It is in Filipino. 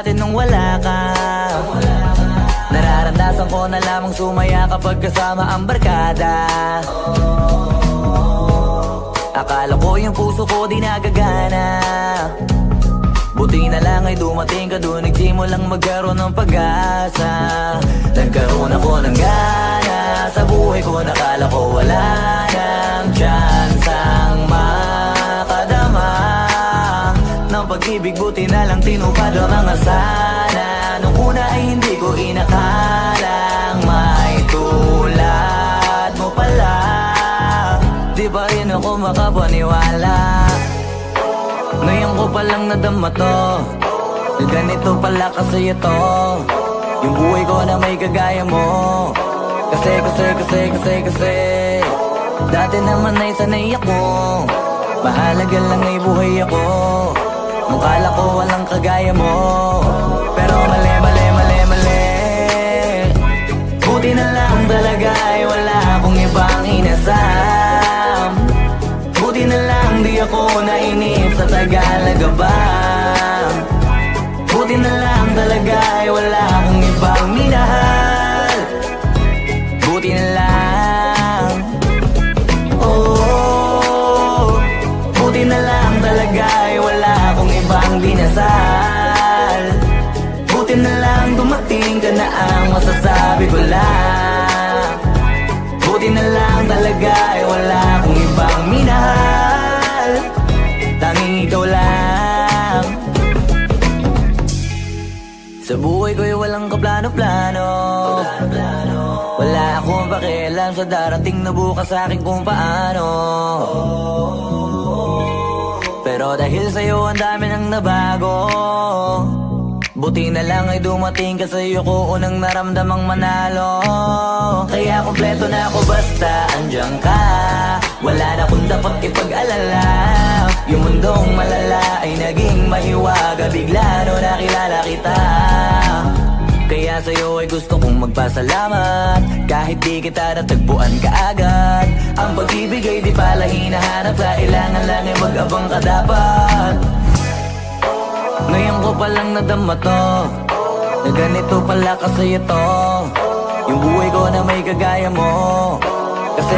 natin nung wala ka. Nararamdasan ko na lamang sumaya kapag kasama ang barkada. Akala ko yung puso ko di nagagana. Buti na lang ay dumating ka doon, nagsimulang magkaroon ng pag-asa. Nagkaroon ako ng gana sa buhay ko, nakala ko wala nang tsansang makadama ng pag-ibig. Buti na lang tinupad ang mga sana. Nung una ay hindi ko inakalang may tulad mo pala. Di ba rin ako makapaniwala? Ngayon ko palang nadama to, na ganito pala kasi ito yung buhay ko na may kagaya mo. Kasi dati naman ay sanay ako, mahalaga lang ay buhay ako. Nung kala ko walang kagaya mo, pero mali. Buti na lang talaga ay wala akong ibang inasam. Buti na lang di ako nainip sa Tagalaga ba. Buti na lang talaga ay wala akong ibang minahal. Buti na lang, oh, buti na lang talaga ay wala akong ibang dinasal. Buti na lang dumating ka na ang masasabi ko lang. Buti na lang talaga ay wala akong ibang minahal. Tanging ikaw lang. Sa buhay ko'y walang kaplano-plano. Wala akong pakialam sa darating na bukas sa akin kung paano. Pero dahil sa'yo ang dami nang nabago. Buti na lang ay dumating ka, sa'yo ko unang naramdamang manalo. Kaya kompleto na ako basta andyan ka. Wala na kung dapat ipag-alala. Yung mundong malala ay naging mahiwaga bigla no nakilala kita. Kaya sa'yo ay gusto kong magpasalamat, kahit di kita natagpuan kaagad. Ang pag-ibig ay di pala hinahanap, kailangan lang ay mag-abang ka dapat. Ngayon ko palang nadama to, na ganito pala kasi ito yung buhay ko na may kagaya mo. Kasi